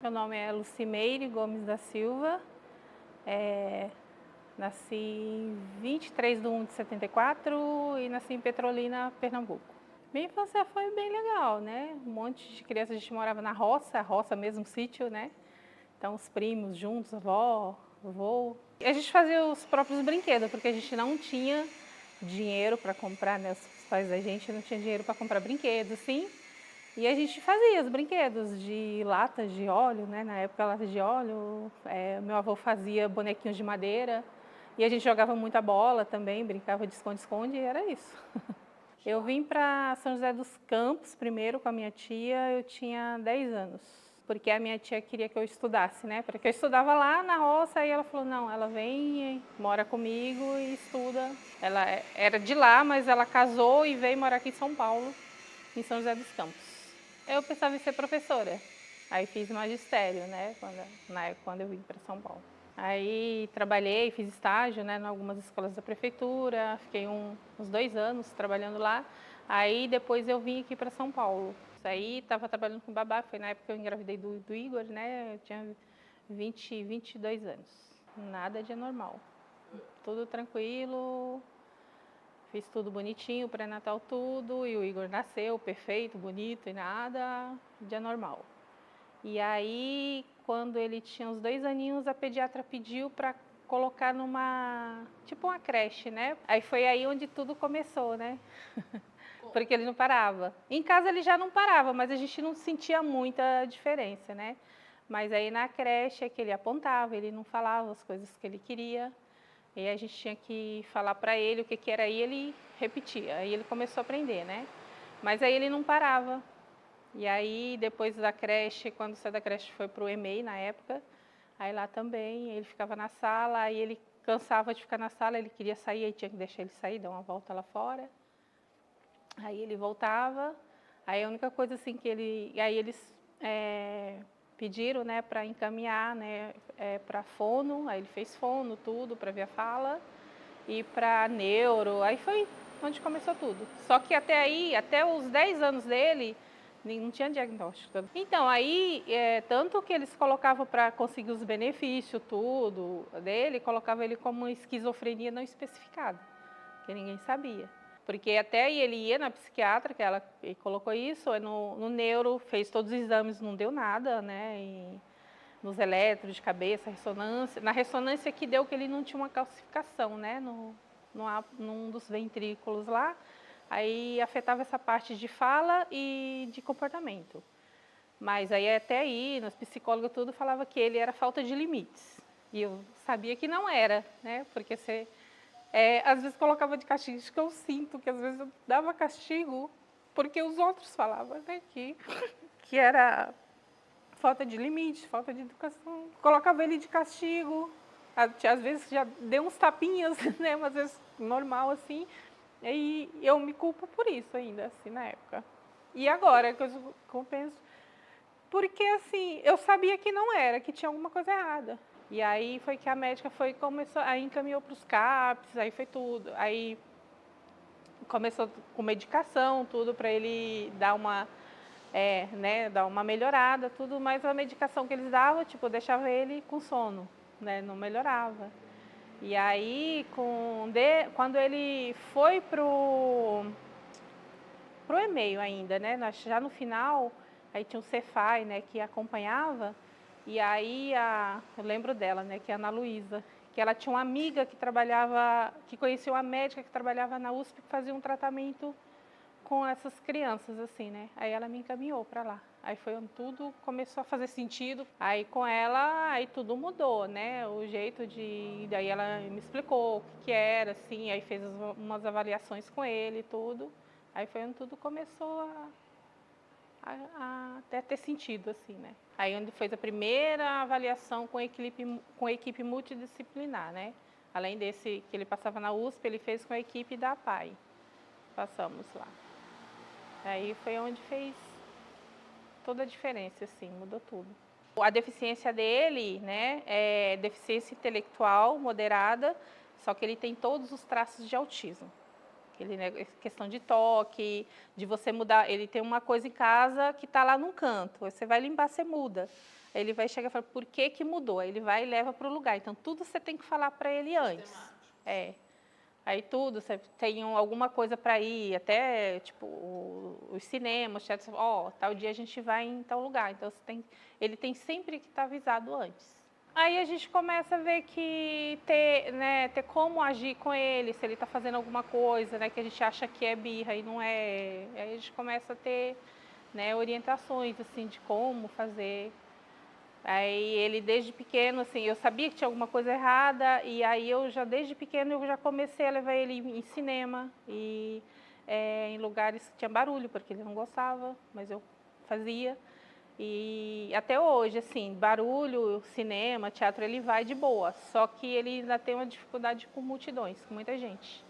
Meu nome é Lucimeire Gomes da Silva, nasci em 23/1 de 74 e nasci em Petrolina, Pernambuco. Minha infância foi bem legal, né? Um monte de criança, a gente morava na roça mesmo, sítio, né? Então os primos juntos, avó, avô. A gente fazia os próprios brinquedos, porque a gente não tinha dinheiro para comprar, né? Os pais da gente não tinham dinheiro para comprar brinquedos, assim. E a gente fazia os brinquedos de latas de óleo, né? Na época, latas de óleo. Meu avô fazia bonequinhos de madeira. E a gente jogava muita bola também, brincava de esconde-esconde e era isso. Eu vim para São José dos Campos primeiro com a minha tia, eu tinha 10 anos. Porque a minha tia queria que eu estudasse, né? Porque eu estudava lá na roça, aí ela falou, não, ela vem, mora comigo e estuda. Ela era de lá, mas ela casou e veio morar aqui em São Paulo, em São José dos Campos. Eu pensava em ser professora, aí fiz magistério, né, quando eu vim para São Paulo. Aí trabalhei, fiz estágio, né, em algumas escolas da prefeitura, fiquei uns 2 anos trabalhando lá. Aí depois eu vim aqui para São Paulo. Isso aí, estava trabalhando com babá, foi na época que eu engravidei do Igor, né, eu tinha 22 anos. Nada de anormal, tudo tranquilo. Fiz tudo bonitinho, pré-natal tudo, e o Igor nasceu perfeito, bonito e nada de anormal. E aí, quando ele tinha uns 2 aninhos, a pediatra pediu para colocar tipo uma creche, né? Aí foi aí onde tudo começou, né? Porque ele não parava. Em casa ele já não parava, mas a gente não sentia muita diferença, né? Mas aí na creche é que ele apontava, ele não falava as coisas que ele queria. E a gente tinha que falar para ele o que que era e ele repetia. Aí ele começou a aprender, né? Mas aí ele não parava. E aí depois da creche, quando saiu da creche foi para o EMEI na época, aí lá também ele ficava na sala, aí ele cansava de ficar na sala, ele queria sair, aí tinha que deixar ele sair, dar uma volta lá fora. Aí ele voltava, aí a única coisa assim que aí eles pediram, né, para encaminhar, né, para fono, aí ele fez fono, tudo, para ver a fala, e para neuro, aí foi onde começou tudo. Só que até aí, até os 10 anos dele, não tinha diagnóstico. Então, aí, tanto que eles colocavam para conseguir os benefícios, tudo dele, colocava ele como esquizofrenia não especificada, que ninguém sabia. Porque até aí ele ia na psiquiatra, que ela colocou isso, no neuro, fez todos os exames, não deu nada, né? E nos eletros de cabeça, ressonância. Na ressonância que deu que ele não tinha uma calcificação, né? Num dos ventrículos lá. Aí afetava essa parte de fala e de comportamento. Mas aí até aí, nos psicólogos tudo, falava que ele era falta de limites. E eu sabia que não era, né? Porque você às vezes colocava de castigo, isso que eu sinto, que às vezes eu dava castigo, porque os outros falavam, né, que era falta de limite, falta de educação. Colocava ele de castigo, às vezes já deu uns tapinhas, né, mas às vezes normal assim, e eu me culpo por isso ainda, assim, na época. E agora, que eu penso, porque assim, eu sabia que não era, que tinha alguma coisa errada. E aí foi que a médica começou, aí encaminhou para os CAPs, aí foi tudo. Aí começou com medicação, tudo para ele dar dar uma melhorada, tudo, mas a medicação que eles davam, tipo, deixava ele com sono, né? Não melhorava. E aí, quando ele foi pro e-mail ainda, né? Já no final, aí tinha o Cefai, né, que acompanhava, e aí eu lembro dela, né, que é a Ana Luísa, que ela tinha uma amiga que trabalhava, que conhecia uma médica que trabalhava na USP, que fazia um tratamento com essas crianças, assim, né? Aí ela me encaminhou para lá. Aí foi onde tudo começou a fazer sentido. Aí com ela, aí tudo mudou, né? O jeito de... Daí ela me explicou o que era, assim, aí fez umas avaliações com ele e tudo. Aí foi onde tudo começou a até ter sentido, assim, né? Aí onde fez a primeira avaliação com equipe multidisciplinar, né? Além desse que ele passava na USP, ele fez com a equipe da APAE. Passamos lá. Aí foi onde fez toda a diferença, assim, mudou tudo. A deficiência dele, né, é deficiência intelectual moderada, só que ele tem todos os traços de autismo. Ele, né, questão de toque, de você mudar. Ele tem uma coisa em casa que está lá num canto. Você vai limpar, você muda. ele vai chegar e falar, por que que mudou? Aí ele vai e leva para o lugar. Então, tudo você tem que falar para ele antes. É. Aí tudo, você tem alguma coisa para ir, até tipo os cinemas, teatro, tal dia a gente vai em tal lugar. Então ele tem sempre que estar avisado antes. Aí a gente começa a ver que ter como agir com ele, se ele está fazendo alguma coisa, né, que a gente acha que é birra e não é. Aí a gente começa a ter, né, orientações assim de como fazer. Aí ele desde pequeno, assim, eu sabia que tinha alguma coisa errada e aí eu já desde pequeno eu já comecei a levar ele em cinema e em lugares que tinha barulho, porque ele não gostava, mas eu fazia. E até hoje, assim, barulho, cinema, teatro, ele vai de boa, só que ele ainda tem uma dificuldade com multidões, com muita gente.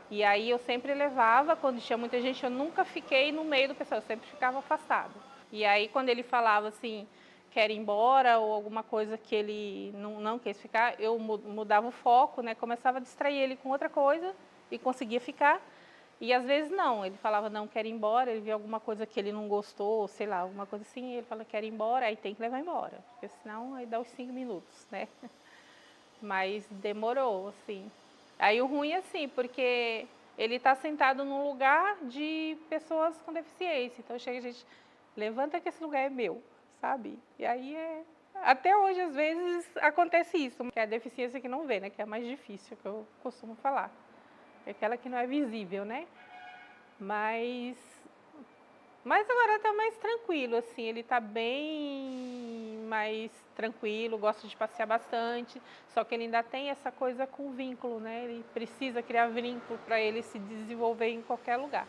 E aí eu sempre levava, quando tinha muita gente, eu nunca fiquei no meio do pessoal, eu sempre ficava afastada. E aí quando ele falava assim, quer ir embora ou alguma coisa que ele não quis ficar, eu mudava o foco, né? Começava a distrair ele com outra coisa e conseguia ficar. E às vezes não, ele falava não, quer ir embora, ele via alguma coisa que ele não gostou, sei lá, alguma coisa assim, ele fala quer ir embora, aí tem que levar embora, porque senão aí dá os 5 minutos, né? Mas demorou, assim. Aí o ruim é assim, porque ele está sentado num lugar de pessoas com deficiência. Então chega a gente, levanta que esse lugar é meu, sabe? E aí até hoje, às vezes, acontece isso, que é a deficiência que não vê, né? Que é a mais difícil, que eu costumo falar. É aquela que não é visível, né? Mas agora está mais tranquilo, assim, ele está bem mais tranquilo, gosta de passear bastante, só que ele ainda tem essa coisa com vínculo, né? Ele precisa criar vínculo para ele se desenvolver em qualquer lugar.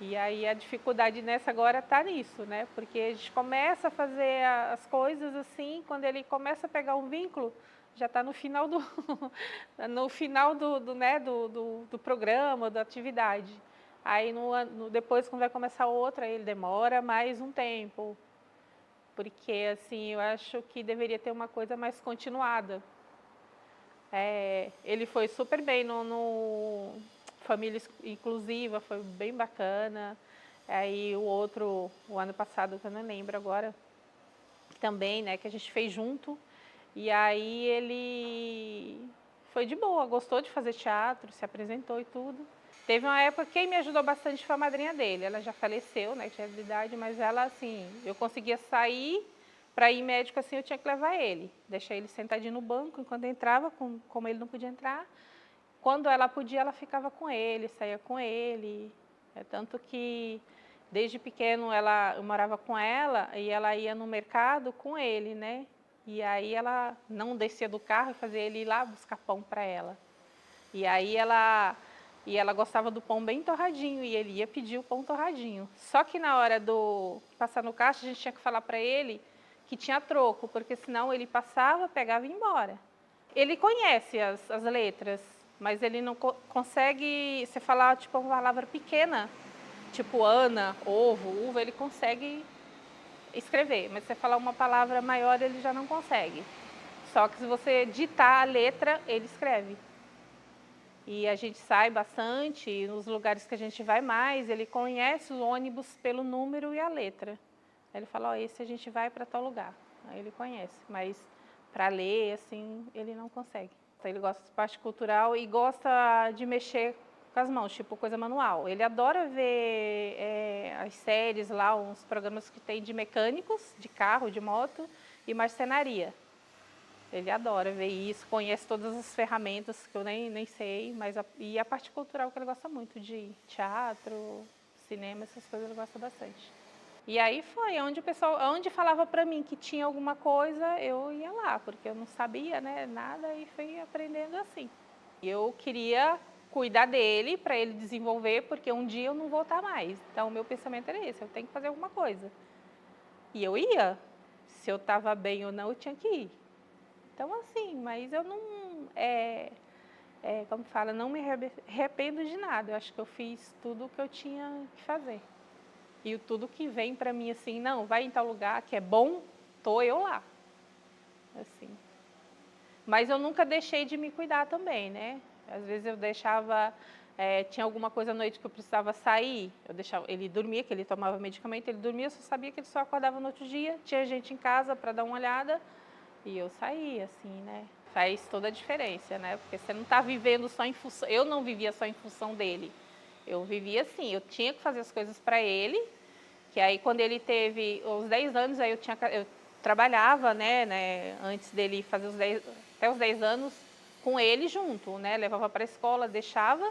E aí a dificuldade nessa agora está nisso, né? Porque a gente começa a fazer as coisas assim, quando ele começa a pegar um vínculo, já está no final no final do programa, da atividade. Aí depois, quando vai começar outra, ele demora mais um tempo. Porque, assim, eu acho que deveria ter uma coisa mais continuada. Ele foi super bem no Família Inclusiva, foi bem bacana. Aí o outro, o ano passado, que eu não lembro agora, também, né, que a gente fez junto. E aí ele foi de boa, gostou de fazer teatro, se apresentou e tudo. Teve uma época que quem me ajudou bastante foi a madrinha dele. Ela já faleceu, né, que já é de idade, mas ela, assim, eu conseguia sair para ir médico, assim, eu tinha que levar ele. Deixar ele sentadinho no banco enquanto entrava, como ele não podia entrar. Quando ela podia, ela ficava com ele, saía com ele. Tanto que, desde pequeno, eu morava com ela e ela ia no mercado com ele, né? E aí ela não descia do carro e fazia ele ir lá buscar pão para ela. E aí ela gostava do pão bem torradinho e ele ia pedir o pão torradinho. Só que na hora do passar no caixa, a gente tinha que falar para ele que tinha troco, porque senão ele passava, pegava e ia embora. Ele conhece as letras, mas ele não consegue, você falar tipo uma palavra pequena, tipo Ana, ovo, uva, ele consegue escrever, mas se você falar uma palavra maior, ele já não consegue. Só que se você ditar a letra, ele escreve. E a gente sai bastante, nos lugares que a gente vai mais, ele conhece o ônibus pelo número e a letra. Aí ele fala, esse a gente vai para tal lugar. Aí ele conhece, mas para ler, assim, ele não consegue. Então, ele gosta de parte cultural e gosta de mexer com as mãos, tipo coisa manual. Ele adora ver as séries lá, uns programas que tem de mecânicos, de carro, de moto e marcenaria. Ele adora ver isso, conhece todas as ferramentas que eu nem sei, mas e a parte cultural que ele gosta muito, de teatro, cinema, essas coisas ele gosta bastante. E aí foi onde o pessoal, onde falava para mim que tinha alguma coisa, eu ia lá, porque eu não sabia, né, nada e fui aprendendo assim. E eu queria cuidar dele para ele desenvolver, porque um dia eu não vou estar mais. Então o meu pensamento era esse, eu tenho que fazer alguma coisa. E eu ia. Se eu estava bem ou não, eu tinha que ir. Então, assim, mas eu não, como fala, não me arrependo de nada. Eu acho que eu fiz tudo o que eu tinha que fazer. E tudo que vem para mim, assim, não, vai em tal lugar que é bom, tô eu lá. Assim. Mas eu nunca deixei de me cuidar também, né? Às vezes eu deixava Tinha alguma coisa à noite que eu precisava sair, eu deixava, ele dormia, que ele tomava medicamento, ele dormia, eu só sabia que ele só acordava no outro dia, tinha gente em casa para dar uma olhada, e eu saía, assim, né? Faz toda a diferença, né? Porque você não está vivendo só em função, eu não vivia só em função dele, eu vivia assim, eu tinha que fazer as coisas para ele, que aí quando ele teve os 10 anos, aí eu trabalhava, né, antes dele fazer até os 10 anos, com ele junto, né, levava para a escola, deixava,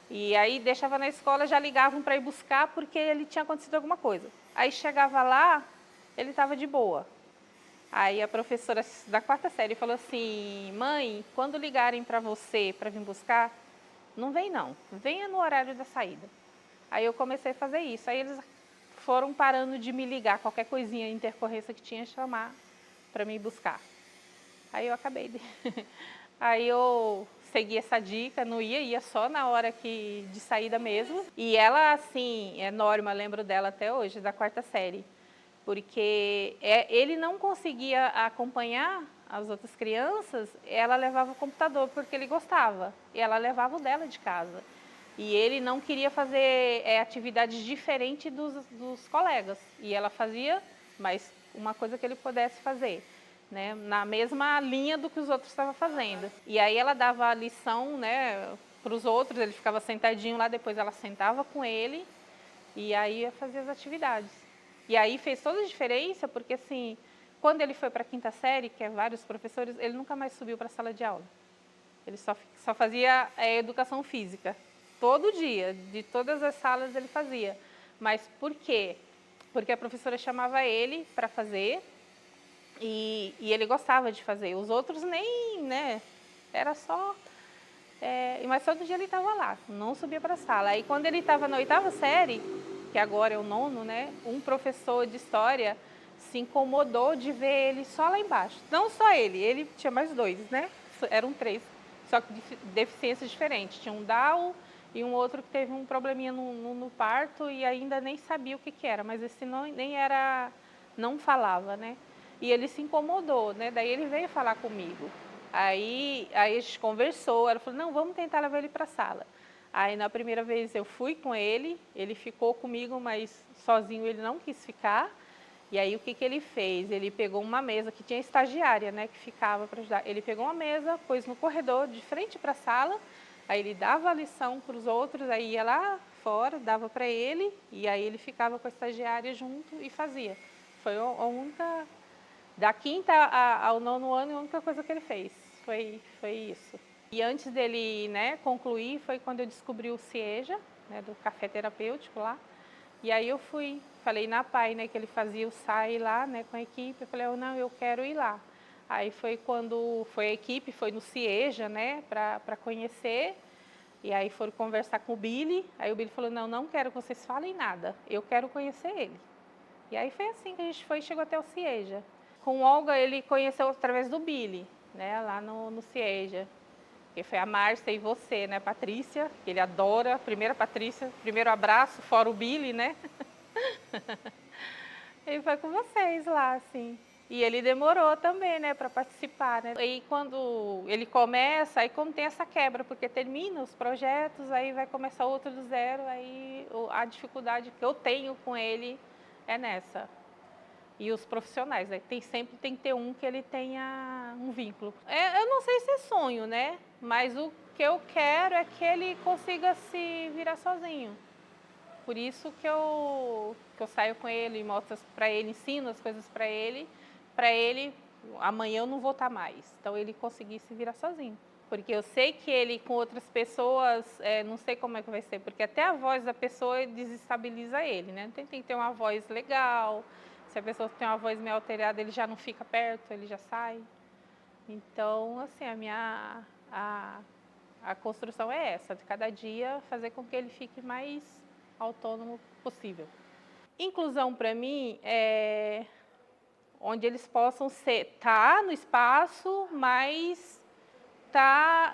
e aí deixava na escola, já ligavam para ir buscar porque ele tinha acontecido alguma coisa. Aí chegava lá, ele estava de boa. Aí a professora da 4ª série falou assim, mãe, quando ligarem para você para vir buscar, não vem não, venha no horário da saída. Aí eu comecei a fazer isso, aí eles foram parando de me ligar, qualquer coisinha, intercorrência que tinha, chamar para me buscar. Aí eu acabei de... Aí eu segui essa dica, não ia só na hora de saída mesmo. E ela, assim, é Norma, lembro dela até hoje, da 4ª série. Porque ele não conseguia acompanhar as outras crianças, ela levava o computador porque ele gostava. E ela levava o dela de casa. E ele não queria fazer atividades diferentes dos colegas. E ela fazia, mas uma coisa que ele pudesse fazer, né, na mesma linha do que os outros estavam fazendo. E aí ela dava a lição, né, para os outros, ele ficava sentadinho lá, depois ela sentava com ele e aí ia fazer as atividades. E aí fez toda a diferença, porque assim, quando ele foi para a 5ª série, que é vários professores, ele nunca mais subiu para a sala de aula. Ele só fazia educação física. Todo dia, de todas as salas ele fazia. Mas por quê? Porque a professora chamava ele para fazer e ele gostava de fazer. Os outros nem, né? Era só... mas todo dia ele estava lá, não subia para a sala. Aí quando ele estava na 8ª série, que agora é o 9º, né? Um professor de história se incomodou de ver ele só lá embaixo. Não só ele tinha mais 2, né? Eram 3, só que deficiências diferentes. Tinha um Down e um outro que teve um probleminha no parto e ainda nem sabia o que era, mas esse nem era, não falava, né? E ele se incomodou, né? Daí ele veio falar comigo. Aí a gente conversou, ela falou, não, vamos tentar levar ele para a sala. Aí na primeira vez eu fui com ele ficou comigo, mas sozinho ele não quis ficar. E aí o que ele fez? Ele pegou uma mesa, que tinha estagiária, né, que ficava para ajudar. Ele pegou uma mesa, pôs no corredor, de frente para a sala, aí ele dava a lição para os outros, aí ia lá fora, dava para ele, e aí ele ficava com a estagiária junto e fazia. Foi a única, da 5ª ao 9º ano, a única coisa que ele fez, foi isso. E antes dele, né, concluir, foi quando eu descobri o CIEJA, né, do café terapêutico lá. E aí eu falei na PAI, né, que ele fazia o SAI lá, né, com a equipe. Eu falei, não, eu quero ir lá. Aí foi quando foi a equipe, foi no CIEJA, né, para conhecer. E aí foram conversar com o Billy. Aí o Billy falou, não quero que vocês falem nada, eu quero conhecer ele. E aí foi assim que a gente foi e chegou até o CIEJA. Com o Olga, ele conheceu através do Billy, né, lá no CIEJA. Que foi a Márcia e você, né, Patrícia, que ele adora. Primeira Patrícia, primeiro abraço, fora o Billy, né? Ele foi com vocês lá, assim. E ele demorou também, né, para participar, né? E quando ele começa, aí como tem essa quebra, porque termina os projetos, aí vai começar outro do zero, aí a dificuldade que eu tenho com ele é nessa. E os profissionais, né? Sempre tem que ter um que ele tenha um vínculo. Eu não sei se é sonho, né? Mas o que eu quero é que ele consiga se virar sozinho. Por isso que eu saio com ele, mostro para ele, ensino as coisas para ele, amanhã eu não vou estar mais. Então ele conseguir se virar sozinho. Porque eu sei que ele com outras pessoas, não sei como é que vai ser, porque até a voz da pessoa desestabiliza ele, né? Tem que ter uma voz legal. Se a pessoa tem uma voz meio alterada, ele já não fica perto, ele já sai. Então, assim, a construção é essa, de cada dia fazer com que ele fique mais autônomo possível. Inclusão, para mim, é onde eles possam estar no espaço, mas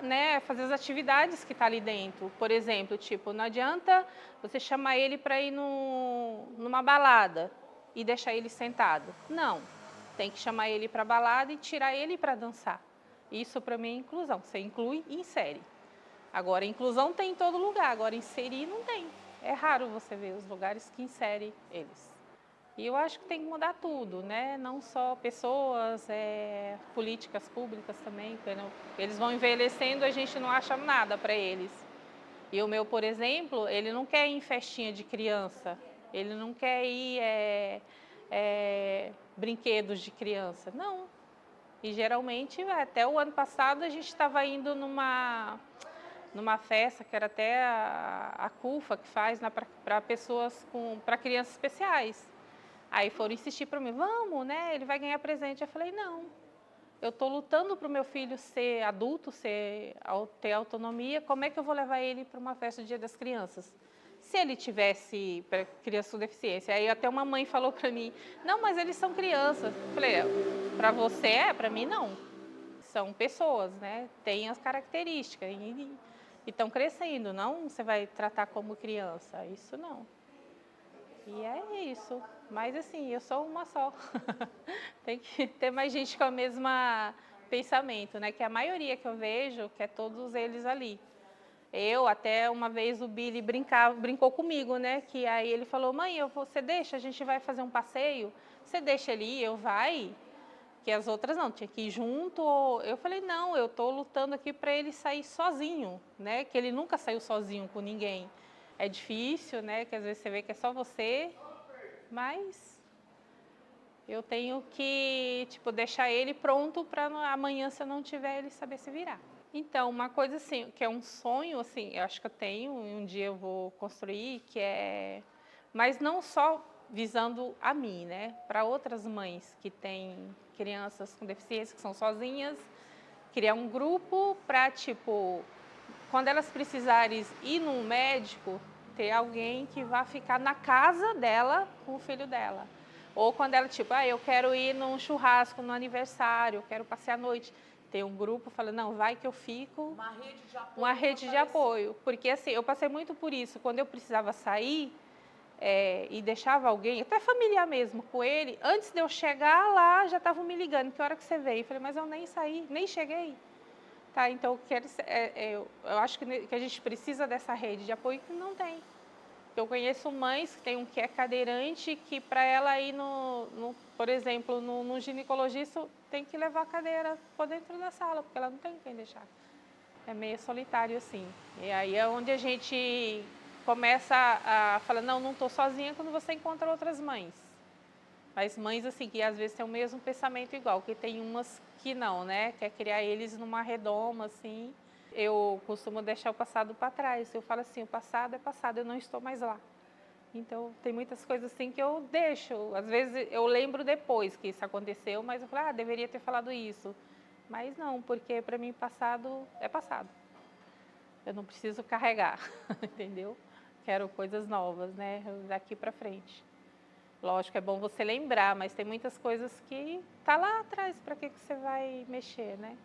né, fazer as atividades que está ali dentro. Por exemplo, tipo, não adianta você chamar ele para ir numa balada e deixar ele sentado. Não, tem que chamar ele para a balada e tirar ele para dançar. Isso para mim é inclusão, você inclui e insere. Agora, inclusão tem em todo lugar, agora inserir não tem. É raro você ver os lugares que inserem eles. E eu acho que tem que mudar tudo, né? Não só pessoas, políticas públicas também. Eles vão envelhecendo, a gente não acha nada para eles. E o meu, por exemplo, ele não quer ir em festinha de criança, ele não quer ir brinquedos de criança, não. E geralmente, até o ano passado, a gente estava indo numa festa, que era até a CUFA que faz, né, para pessoas para crianças especiais. Aí foram insistir para mim, vamos, né? Ele vai ganhar presente. Eu falei, não. Eu estou lutando para o meu filho ser adulto, ter autonomia. Como é que eu vou levar ele para uma festa do Dia das Crianças? Se ele tivesse criança com deficiência. Aí até uma mãe falou para mim, não, mas eles são crianças. Eu falei, para você para mim não. São pessoas, né? Têm as características e estão crescendo. Não você vai tratar como criança, isso não. E é isso. Mas assim, eu sou uma só. Tem que ter mais gente com o mesmo pensamento, né? Que a maioria que eu vejo, que é todos eles ali. Até uma vez o Billy brincou comigo, né? Que aí ele falou, mãe, você deixa, a gente vai fazer um passeio, você deixa ele ir, eu vai? Que as outras não, tinha que ir junto. Eu falei, não, eu estou lutando aqui para ele sair sozinho, né? Que ele nunca saiu sozinho com ninguém. É difícil, né? Que às vezes você vê que é só você, mas eu tenho que, tipo, deixar ele pronto para amanhã, se eu não tiver, ele saber se virar. Então, uma coisa assim, que é um sonho, assim, eu acho que eu tenho, e um dia eu vou construir, que é... Mas não só visando a mim, né? Para outras mães que têm crianças com deficiência, que são sozinhas, criar um grupo para, tipo, quando elas precisarem ir num médico, ter alguém que vá ficar na casa dela com o filho dela. Ou quando ela, tipo, eu quero ir num churrasco, no aniversário, eu quero passear a noite. Tem um grupo falando, não, vai que eu fico. Uma rede de apoio. Uma rede de apoio. Porque assim, eu passei muito por isso. Quando eu precisava sair e deixava alguém, até familiar mesmo, com ele, antes de eu chegar lá, já estavam me ligando, que hora que você veio? Eu falei, mas eu nem saí, nem cheguei. Tá, então eu acho que a gente precisa dessa rede de apoio que não tem. Eu conheço mães que tem um que é cadeirante, que para ela ir por exemplo, no ginecologista, tem que levar a cadeira por dentro da sala, porque ela não tem quem deixar. É meio solitário assim. E aí é onde a gente começa a falar, não estou sozinha, quando você encontra outras mães. Mas mães assim, que às vezes têm o mesmo pensamento igual, que tem umas que não, né? Quer criar eles numa redoma, assim. Eu costumo deixar o passado para trás. Eu falo assim, o passado é passado, eu não estou mais lá. Então, tem muitas coisas assim que eu deixo. Às vezes eu lembro depois que isso aconteceu, mas eu falo, deveria ter falado isso. Mas não, porque para mim passado é passado. Eu não preciso carregar, entendeu? Quero coisas novas, né? Daqui para frente. Lógico, é bom você lembrar, mas tem muitas coisas que tá lá atrás, para que você vai mexer, né?